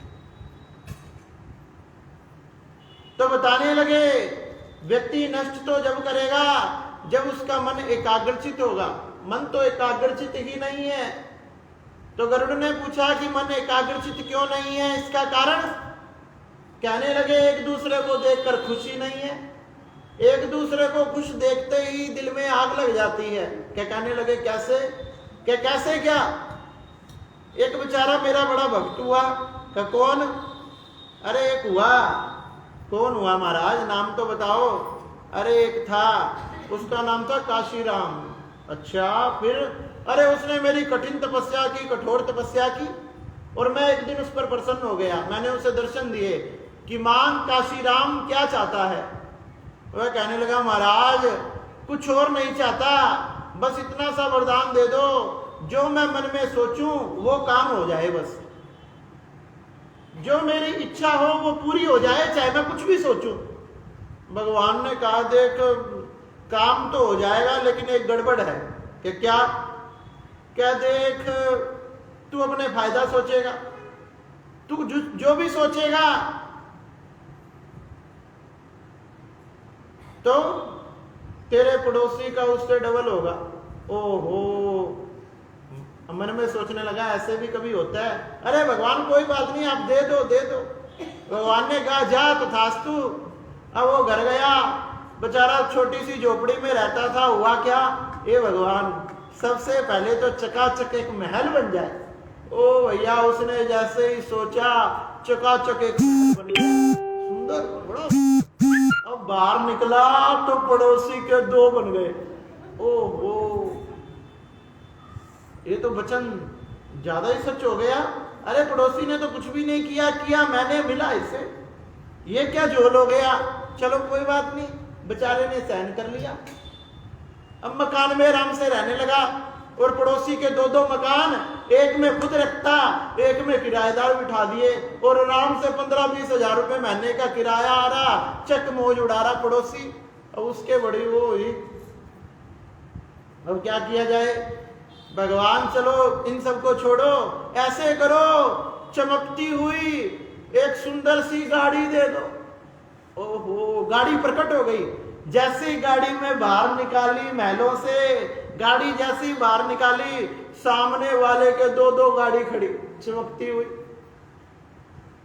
तो बताने लगे व्यक्ति नष्ट तो जब करेगा जब उसका मन एकाग्रचित होगा। मन तो एकाग्रचित ही नहीं है। तो गरुड़ ने पूछा कि मन एकाग्रचित क्यों नहीं है, इसका कारण? कहने लगे एक दूसरे को देखकर खुशी नहीं है, एक दूसरे को खुश देखते ही दिल में आग लग जाती है। क्या कहने लगे कैसे? कैसे क्या? एक बेचारा मेरा बड़ा भक्त हुआ। क्या कौन? अरे एक हुआ। कौन हुआ महाराज, नाम तो बताओ। अरे एक था, उसका नाम था काशीराम। अच्छा फिर? अरे उसने मेरी कठिन तपस्या की, कठोर तपस्या की, और मैं एक दिन उस पर प्रसन्न हो गया। मैंने उसे दर्शन दिए कि मां काशीराम क्या चाहता है। वह कहने लगा महाराज कुछ और नहीं चाहता, बस इतना सा वरदान दे दो जो मैं मन में सोचूं वो काम हो जाए, बस जो मेरी इच्छा हो वो पूरी हो जाए, चाहे मैं कुछ भी सोचूं। भगवान ने कहा देख काम तो हो जाएगा लेकिन एक गड़बड़ है। कि क्या? क्या? देख तू अपने फायदा सोचेगा, तू जो भी सोचेगा तो तेरे पड़ोसी का उससे डबल होगा। ओहो, मन में सोचने लगा ऐसे भी कभी होता है। अरे भगवान कोई बात नहीं, आप दे दो दे दो। भगवान ने कहा जा तथास्तु। अब वो घर गया, बेचारा छोटी सी झोपड़ी में रहता था। हुआ क्या? ये भगवान सबसे पहले तो चकाचक एक महल बन जाए। ओ भैया, उसने जैसे ही सोचा चकाचक एक बन गया, सुंदर बड़ा। अब बाहर निकला तो पड़ोसी के 2 बन गए। ओहो, ये तो वचन ज्यादा ही सच हो गया। अरे पड़ोसी ने तो कुछ भी नहीं किया, मैंने मिला इसे, ये क्या झोल हो गया। चलो कोई बात नहीं, बेचारे ने सहन कर लिया। अब मकान में आराम से रहने लगा और पड़ोसी के 2 मकान, एक में खुद रखता, एक में किराएदार बिठा दिए और आराम से 15-20 हजार रुपए महीने का किराया आ रहा, चक मौज उड़ा रहा पड़ोसी। अब उसके बड़ी वो हुई, अब क्या किया जाए। भगवान चलो इन सबको छोड़ो, ऐसे करो चमकती हुई एक सुंदर सी गाड़ी दे दो। ओहो, गाड़ी प्रकट हो गई। जैसे ही गाड़ी में बाहर निकाली महलों से, गाड़ी जैसी बाहर निकाली, सामने वाले के 2 गाड़ी खड़ी चमकती हुई।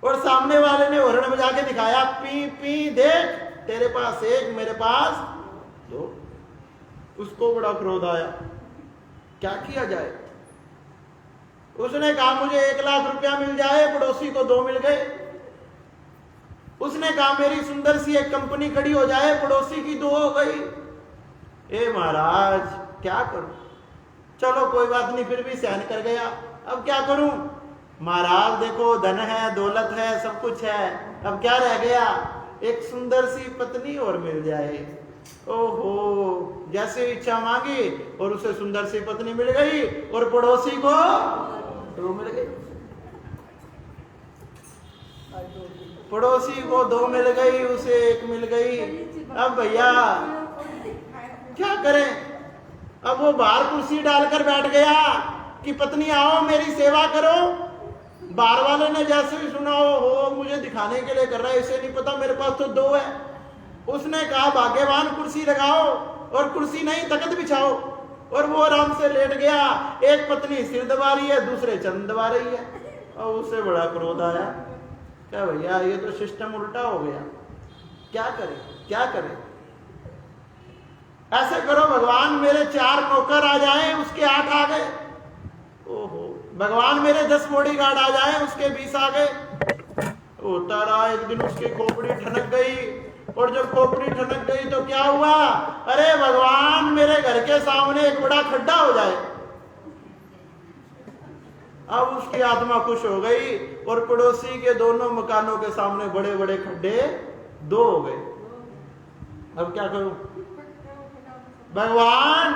और सामने वाले ने हॉर्न बजा के दिखाया, पी पी देख, तेरे पास 1 मेरे पास 2। उसको बड़ा क्रोध आया, क्या किया जाए। उसने कहा मुझे 1 लाख रुपया मिल जाए, पड़ोसी को 2 मिल गए। उसने कहा मेरी सुंदर सी एक कंपनी खड़ी हो जाए, पड़ोसी की 2 हो गई। ए महाराज क्या करूं? चलो कोई बात नहीं, फिर भी सहन कर गया। अब क्या करूं महाराज, देखो धन है, दौलत है, सब कुछ है, अब क्या रह गया, एक सुंदर सी पत्नी और मिल जाए। ओहो, जैसे इच्छा मांगी और उसे सुंदर सी पत्नी मिल गई और पड़ोसी को 2 मिल गई। पड़ोसी को 2 मिल गई, उसे 1 मिल गई। अब भैया क्या करें। अब वो बाहर कुर्सी डालकर बैठ गया कि पत्नी आओ मेरी सेवा करो। बाहर वाले ने जैसे ही सुना हो मुझे दिखाने के लिए कर रहा है, इसे नहीं पता मेरे पास तो 2 है। उसने कहा भाग्यवान कुर्सी लगाओ, और कुर्सी नहीं तख्त बिछाओ। और वो आराम से लेट गया। एक पत्नी सिर दबा रही है, दूसरे चंद दबा रही है। और उसे बड़ा क्रोध आया, क्या भैया ये तो सिस्टम उल्टा हो गया, क्या करें क्या करें। ऐसे करो भगवान मेरे 4 नौकर आ जाएं, उसके 8 आ गए। ओहो, भगवान मेरे 10 बॉडीगार्ड आ जाएं, उसके 20 आ गए। होता रहा, एक दिन उसकी खोपड़ी ठनक गई, और जब खोपड़ी ठनक गई तो क्या हुआ, अरे भगवान मेरे घर के सामने एक बड़ा खड्डा हो जाए। अब उसकी आत्मा खुश हो गई और पड़ोसी के दोनों मकानों के सामने बड़े बड़े खड्डे 2 हो गए। अब क्या करूं भगवान,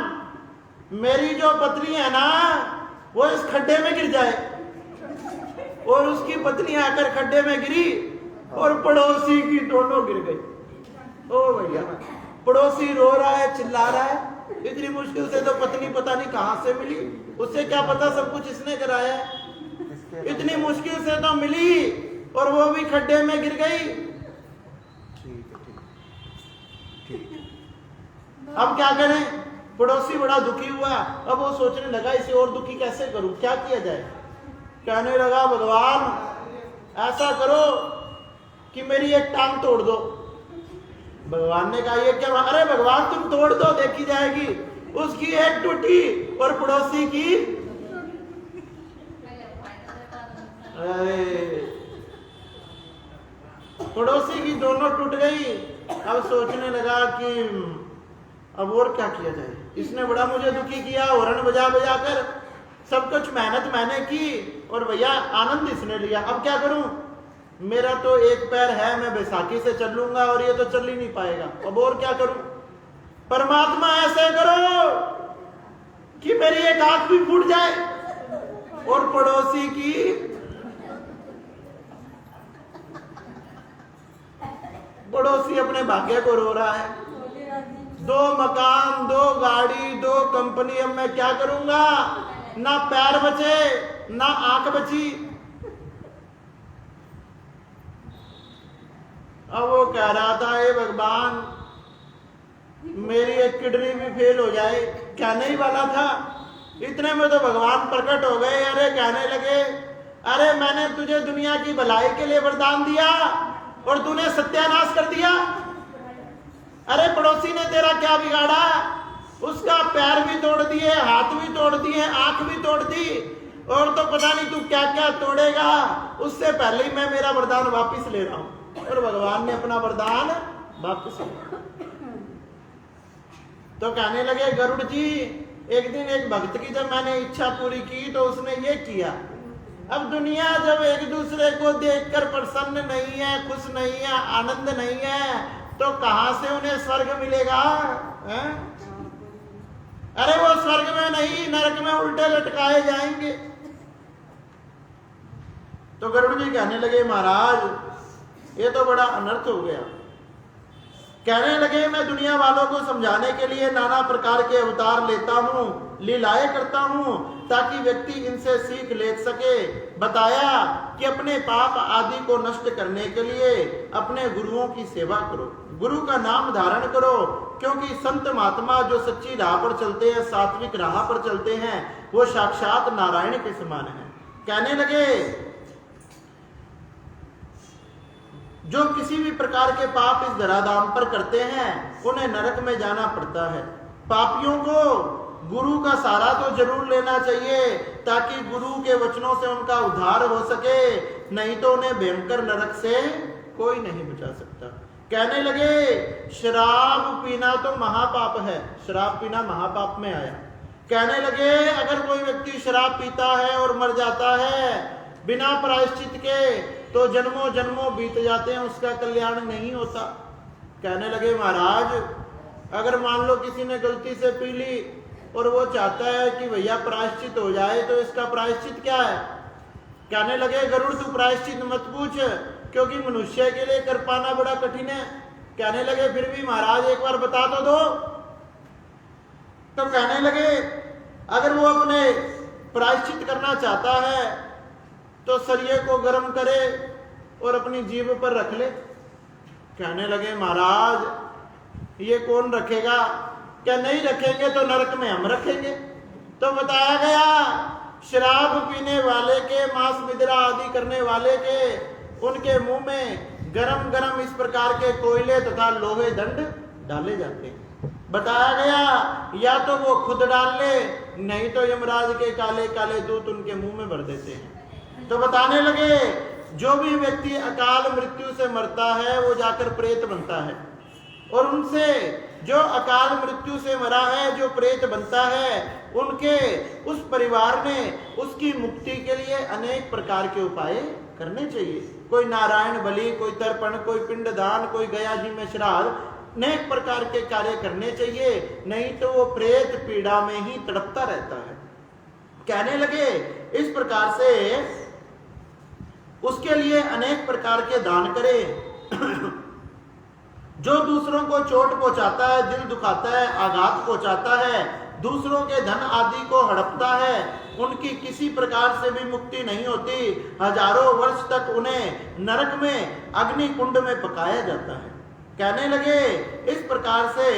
मेरी जो पत्नी है ना वो इस खड्डे में गिर जाए। और उसकी पत्नी आकर खड्डे में गिरी और पड़ोसी की दोनों गिर गई। ओ भैया, पड़ोसी रो रहा है, चिल्ला रहा है, इतनी मुश्किल से तो पत्नी पता नहीं कहां से मिली, उससे क्या पता सब कुछ इसने कराया है। इतनी मुश्किल से तो मिली और वो भी खड्डे में गिर गई। अब क्या करें, पड़ोसी बड़ा दुखी हुआ। अब वो सोचने लगा इसे और दुखी कैसे करूं, क्या किया जाए। कहने लगा भगवान ऐसा करो कि मेरी एक टांग तोड़ दो। भगवान ने कहा ये क्या, अरे भगवान तुम तोड़ दो देखी जाएगी। उसकी एक टूटी और पड़ोसी की, अरे पड़ोसी की दोनों टूट गई। अब सोचने लगा कि अब और क्या किया जाए। इसने बड़ा मुझे दुखी किया, हॉर्न बजा बजा कर, सब कुछ मेहनत मैंने की और भैया आनंद इसने लिया। अब क्या करूं, मेरा तो एक पैर है, मैं बैसाखी से चल लूंगा और ये तो चल ही नहीं पाएगा। अब और क्या करूं। परमात्मा ऐसे करो कि मेरी एक आंख भी फूट जाए और पड़ोसी की पड़ोसी अपने भाग्य को रो रहा है। 2 मकान, 2 गाड़ी, 2 कंपनी, अब मैं क्या करूंगा? ना पैर बचे ना आंख बची। अब वो कह रहा था, हे भगवान मेरी एक किडनी भी फेल हो जाए, कहने ही वाला था। इतने में तो भगवान प्रकट हो गए। अरे कहने लगे, अरे मैंने तुझे दुनिया की भलाई के लिए वरदान दिया और तूने सत्यानाश कर दिया। अरे पड़ोसी ने तेरा क्या बिगाड़ा? उसका पैर भी तोड़ दिए, हाथ भी तोड़ दिए, आंख भी तोड़ दी, और तो पता नहीं तू क्या क्या तोड़ेगा। उससे पहले ही मैं मेरा वरदान वापिस ले रहा हूं। और भगवान ने अपना वरदान वापिस लिया। तो कहने लगे, गरुड़ जी एक दिन एक भक्त की जब मैंने इच्छा पूरी की तो उसने ये किया। अब दुनिया जब एक दूसरे को देखकर प्रसन्न नहीं है, खुश नहीं है, आनंद नहीं है, तो कहां से उन्हें स्वर्ग मिलेगा? है? अरे वो स्वर्ग में नहीं, नरक में उल्टे लटकाए जाएंगे। तो गरुड़ जी कहने लगे, महाराज ये तो बड़ा अनर्थ हो गया। कहने लगे, मैं दुनिया वालों को समझाने के लिए नाना प्रकार के अवतार लेता हूँ, लीलाएं करता हूँ, ताकि व्यक्ति इनसे सीख ले सके। बताया कि अपने पाप आदि को नष्ट करने के लिए अपने गुरुओं की सेवा करो, गुरु का नाम धारण करो, क्योंकि संत महात्मा जो सच्ची राह पर चलते हैं, सात्विक राह पर चलते हैं, वो साक्षात नारायण के समान है। कहने लगे, जो किसी भी प्रकार के पाप इस धराधाम पर करते हैं उन्हें नरक में जाना पड़ता है। पापियों को गुरु का सहारा तो जरूर लेना चाहिए, ताकि गुरु के वचनों से उनका उद्धार हो सके, नहीं तो उन्हें भयंकर नरक से कोई नहीं बचा सकता। कहने लगे, शराब पीना तो महापाप है, शराब पीना महापाप में आया। कहने लगे, अगर कोई व्यक्ति शराब पीता है और मर जाता है बिना प्रायश्चित के, तो जन्मों जन्मों बीत जाते हैं, उसका कल्याण नहीं होता। कहने लगे, महाराज अगर मान लो किसी ने गलती से पी ली और वो चाहता है कि भैया प्रायश्चित हो जाए, तो इसका प्रायश्चित क्या है? कहने लगे, गरुड़ तू प्रायश्चित मत पूछ, क्योंकि मनुष्य के लिए कर पाना बड़ा कठिन है। कहने लगे, फिर भी महाराज एक बार बता तो दो। तो कहने लगे, अगर वो अपने प्रायश्चित करना चाहता है तो सरिये को गर्म करे और अपनी जीभ पर रख ले। कहने लगे, महाराज ये कौन रखेगा? क्या नहीं रखेंगे तो नरक में हम रखेंगे। तो बताया गया, शराब पीने वाले के, मांस मिद्रा आदि करने वाले के, उनके मुंह में गरम गरम इस प्रकार के कोयले तथा लोहे दंड डाले जाते हैं। बताया गया, या तो वो खुद डाल ले, नहीं तो यमराज के काले काले दूत उनके मुंह में भर देते हैं। तो बताने लगे, जो भी व्यक्ति अकाल मृत्यु से मरता है वो जाकर प्रेत बनता है, और उनसे जो अकाल मृत्यु से मरा है, जो प्रेत बनता है, उनके उस परिवार ने उसकी मुक्ति के लिए अनेक प्रकार के उपाय करने चाहिए। कोई नारायण बलि, कोई तर्पण, कोई पिंडदान, कोई गया जी में श्राद्ध, अनेक प्रकार के कार्य करने चाहिए, नहीं तो वो प्रेत पीड़ा में ही तड़पता रहता है। कहने लगे, इस प्रकार से उसके लिए अनेक प्रकार के दान करें। जो दूसरों को चोट पहुंचाता है, दिल दुखाता है, आघात पहुंचाता है, दूसरों के धन आदि को हड़पता है, उनकी किसी प्रकार से भी मुक्ति नहीं होती। हजारों वर्ष तक उन्हें नरक में अग्नि कुंड में पकाया जाता है। कहने लगे, इस प्रकार से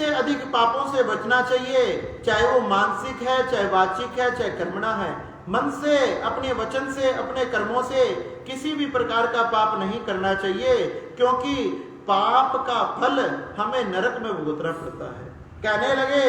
अधिक पापों से बचना चाहिए, चाहे वो मानसिक है, चाहे वाचिक है, चाहे कर्मणा है। मन से, अपने वचन से, अपने कर्मों से किसी भी प्रकार का पाप नहीं करना चाहिए, क्योंकि पाप का फल हमें नरक में भुगतना पड़ता है। कहने लगे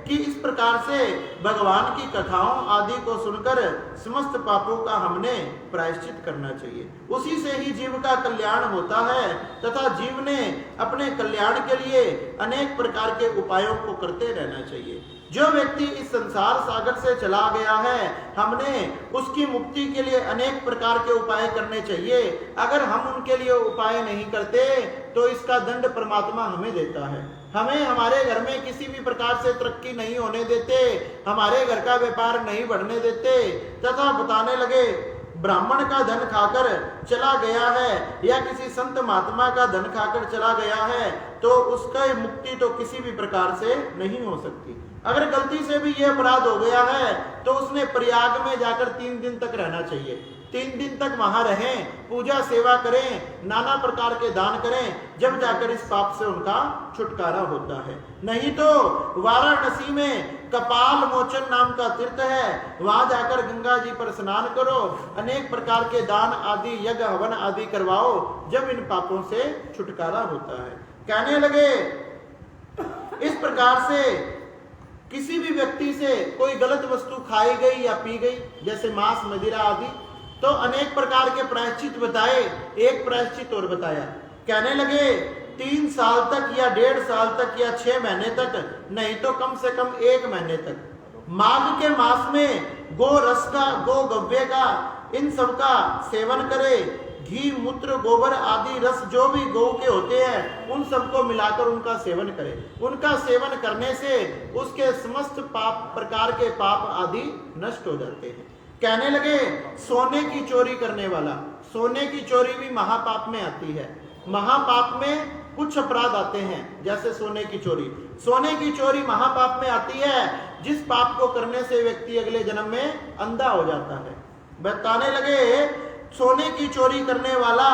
कि इस प्रकार से भगवान की कथाओं आदि को सुनकर समस्त पापों का हमने प्रायश्चित करना चाहिए। उसी से ही जीव का कल्याण होता है, तथा जीव ने अपने कल्याण के लिए अनेक प्रकार के उपायों को करते रहना चाहिए। जो व्यक्ति इस संसार सागर से चला गया है, हमने उसकी मुक्ति के लिए अनेक प्रकार के उपाय करने चाहिए। अगर हम उनके लिए उपाय नहीं करते तो इसका दंड परमात्मा हमें देता है। हमें हमारे घर में किसी भी प्रकार से तरक्की नहीं होने देते, हमारे घर का व्यापार नहीं बढ़ने देते, तथा बताने लगे ब्राह्मण का धन खाकर चला गया है या किसी संत महात्मा का धन खाकर चला गया है तो उसका मुक्ति तो किसी भी प्रकार से नहीं हो सकती। अगर गलती से भी यह अपराध हो गया है तो उसने प्रयाग में जाकर 3 दिन तक रहना चाहिए। 3 दिन तक वहां रहें, पूजा सेवा करें, नाना प्रकार के दान करें, जब जाकर इस पाप से उनका छुटकारा होता है। नहीं तो वाराणसी में कपाल मोचन नाम का तीर्थ है, वहां जाकर गंगा जी पर स्नान करो, अनेक प्रकार के दान आदि यज्ञ हवन आदि करवाओ, जब इन पापों से छुटकारा होता है। कहने लगे इस प्रकार से किसी भी व्यक्ति से कोई गलत वस्तु खाई गई या पी गई, जैसे मांस मदिरा आदि, तो अनेक प्रकार के प्रायश्चित बताए। एक प्रायश्चित और बताया, कहने लगे 3 साल तक या 1.5 साल तक या 6 महीने तक, नहीं तो कम से कम 1 महीने तक माघ के मास में गो रस का, गो गव्य का, इन सब का सेवन करे। घी मूत्र गोबर आदि रस जो भी गौ के होते हैं उन सबको मिलाकर उनका सेवन करे। उनका सेवन करने से उसके समस्त पाप, प्रकार के पाप आदि नष्ट हो जाते हैं। कहने लगे सोने की चोरी करने वाला, सोने की चोरी भी महापाप में आती है। महापाप में कुछ अपराध आते हैं, जैसे सोने की चोरी। सोने की चोरी महापाप में आती है, जिस पाप को करने से व्यक्ति अगले जन्म में अंधा हो जाता है। बताने लगे सोने की चोरी करने वाला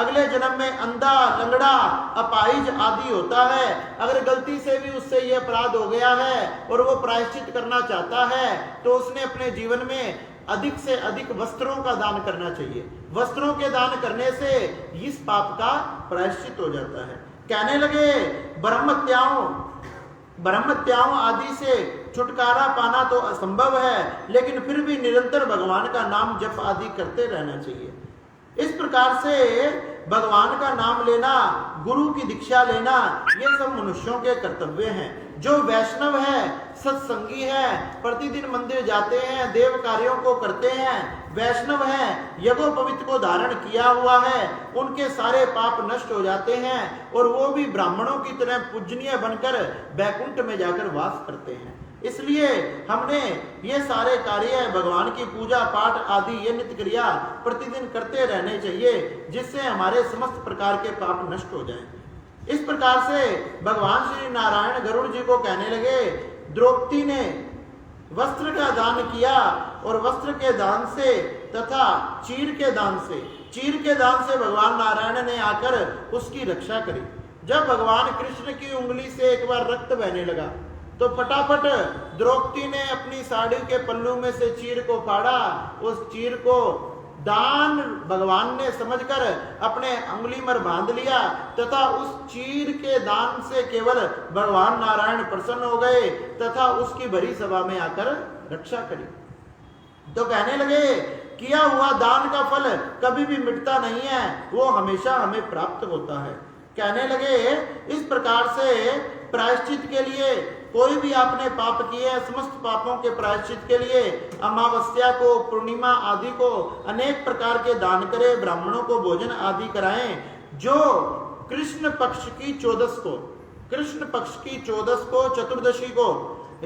अगले जन्म में अंधा, लंगड़ा, अपाहिज आदि होता है। अगर गलती से भी उससे यह अपराध हो गया है और वो प्रायश्चित करना चाहता है तो उसने अपने जीवन में अधिक से अधिक वस्त्रों का दान करना चाहिए। वस्त्रों के दान करने से इस पाप का प्रायश्चित हो जाता है। कहने लगे ब्रह्मत्याओं आदि से छुटकारा पाना तो असंभव है, लेकिन फिर भी निरंतर भगवान का नाम जप आदि करते रहना चाहिए। इस प्रकार से भगवान का नाम लेना, गुरु की दीक्षा लेना, ये सब मनुष्यों के कर्तव्य हैं। जो वैष्णव है, सत्संगी है, प्रतिदिन मंदिर जाते हैं, देव कार्यों को करते हैं, वैष्णव हैं, यज्ञोपवीत को धारण किया हुआ है, उनके सारे पाप नष्ट हो जाते हैं और वो भी ब्राह्मणों की तरह पूजनीय बनकर बैकुंठ में जाकर वास करते हैं। इसलिए हमने ये सारे कार्य, भगवान की पूजा पाठ आदि ये नित्य क्रिया प्रतिदिन करते रहने चाहिए, जिससे हमारे समस्त प्रकार के पाप नष्ट हो जाएं। इस प्रकार से भगवान श्री नारायण गरुड़ जी को कहने लगे द्रौपदी ने वस्त्र का दान किया और वस्त्र के दान से तथा चीर के दान से भगवान नारायण ने आकर उसकी रक्षा करी। जब भगवान कृष्ण की उंगली से एक बार रक्त बहने लगा तो फटाफट द्रौपदी ने अपनी साड़ी के पल्लू में से चीर को फाड़ा। उस चीर को दान भगवान ने समझकर अपने अंगुली में बांध लिया तथा उस चीर के दान से केवल भगवान नारायण प्रसन्न हो गए तथा उसकी भरी सभा में आकर रक्षा करी। तो कहने लगे किया हुआ दान का फल कभी भी मिटता नहीं है, वो हमेशा हमें प्राप्त होता है। कहने लगे इस प्रकार से प्रायश्चित के लिए कोई भी आपने पाप किए हैं, समस्त पापों के प्रायश्चित के लिए अमावस्या को, पूर्णिमा आदि को अनेक प्रकार के दान करें, ब्राह्मणों को भोजन आदि कराएं। जो कृष्ण पक्ष की 14 को चतुर्दशी को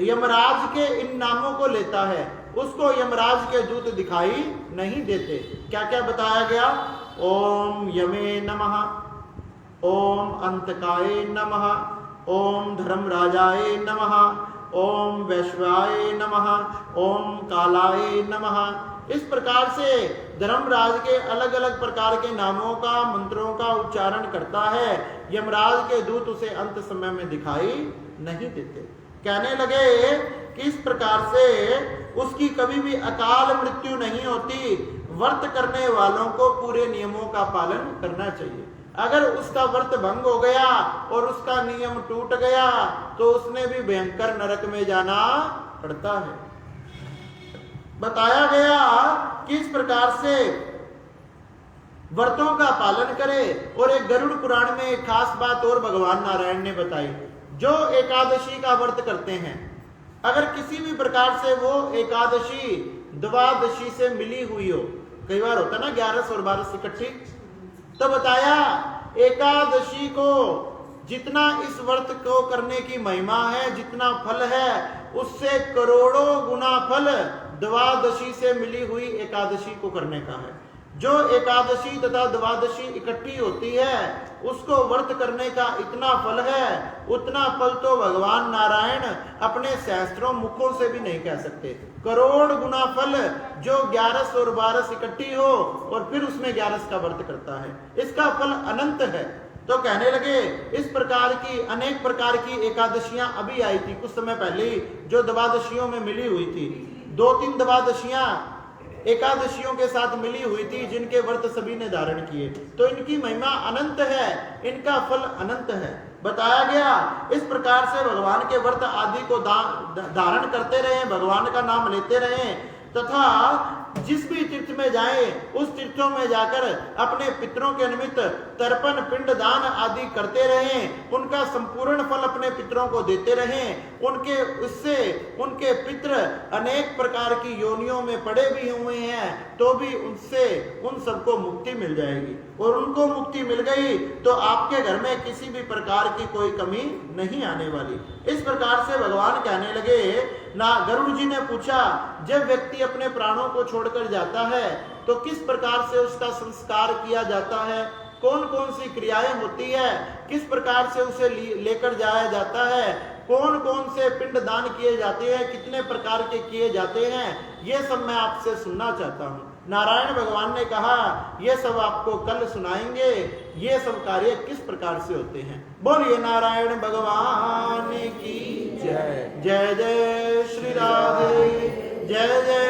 यमराज के इन नामों को लेता है, उसको यमराज के दूत दिखाई नहीं देते। क्या क्या बताया गया? ओम यमे नमः, ओम अंतकाय नमः, ओम धर्मराजाय नमः, ओम वैश्वाय नमः, ओम कालाय नमः। इस प्रकार से धर्मराज के अलग अलग प्रकार के नामों का, मंत्रों का उच्चारण करता है। यमराज के दूत उसे अंत समय में दिखाई नहीं देते। कहने लगे कि इस प्रकार से उसकी कभी भी अकाल मृत्यु नहीं होती। व्रत करने वालों को पूरे नियमों का पालन करना चाहिए। अगर उसका व्रत भंग हो गया और उसका नियम टूट गया तो उसने भी भयंकर नरक में जाना पड़ता है। बताया गया कि इस प्रकार से व्रतों का पालन करे। और एक गरुड़ पुराण में एक खास बात और भगवान नारायण ने बताई। जो एकादशी का व्रत करते हैं, अगर किसी भी प्रकार से वो एकादशी द्वादशी से मिली हुई हो, कई बार होता ना 11 और 12 इकट्ठी, तो बताया एकादशी को जितना इस व्रत को करने की महिमा है, जितना फल है, उससे करोड़ों गुना फल द्वादशी से मिली हुई एकादशी को करने का है। जो एकादशी तथा द्वादशी इकट्ठी होती है उसको व्रत करने का इतना फल है, उतना फल तो भगवान नारायण अपने सहस्त्रों मुखों से भी नहीं कह सकते। करोड़ गुना फल जो 11 और 12 इकट्ठी हो और फिर उसमें 11 का व्रत करता है, इसका फल अनंत है। तो कहने लगे इस प्रकार की अनेक प्रकार की एकादशियां अभी आई थी कुछ समय पहले ही, जो द्वादशियों में मिली हुई थी। 2-3 द्वादशियां एकादशियों के साथ मिली हुई थी जिनके व्रत सभी ने धारण किए। तो इनकी महिमा अनंत है, इनका फल अनंत है। बताया गया इस प्रकार से भगवान के व्रत आदि को धारण करते रहे, भगवान का नाम लेते रहे, तथा जिस भी तीर्थ में जाए उस तीर्थों में जाकर अपने पितरों के निमित्त तर्पण पिंड दान आदि करते रहें, उनका संपूर्ण फल अपने पितरों को देते रहें। उनके उससे उनके पितर अनेक प्रकार की योनियों में पड़े भी हुए हैं तो भी उनसे उन सबको मुक्ति मिल जाएगी, और उनको मुक्ति मिल गई तो आपके घर में किसी भी प्रकार की कोई कमी नहीं आने वाली। इस प्रकार से भगवान कहने लगे ना। गरुड़ जी ने पूछा जब व्यक्ति अपने प्राणों को छोड़कर जाता है तो किस प्रकार से उसका संस्कार किया जाता है, कौन कौन सी क्रियाएं होती है, किस प्रकार से उसे लेकर जाया जाता है, कौन कौन से पिंड दान किए जाते हैं, कितने प्रकार के किए जाते हैं, ये सब मैं आपसे सुनना चाहता हूँ। नारायण भगवान ने कहा ये सब आपको कल सुनाएंगे, ये सब कार्य किस प्रकार से होते हैं। बोलिए नारायण भगवान की जय। जय जय श्री राधे, जय जय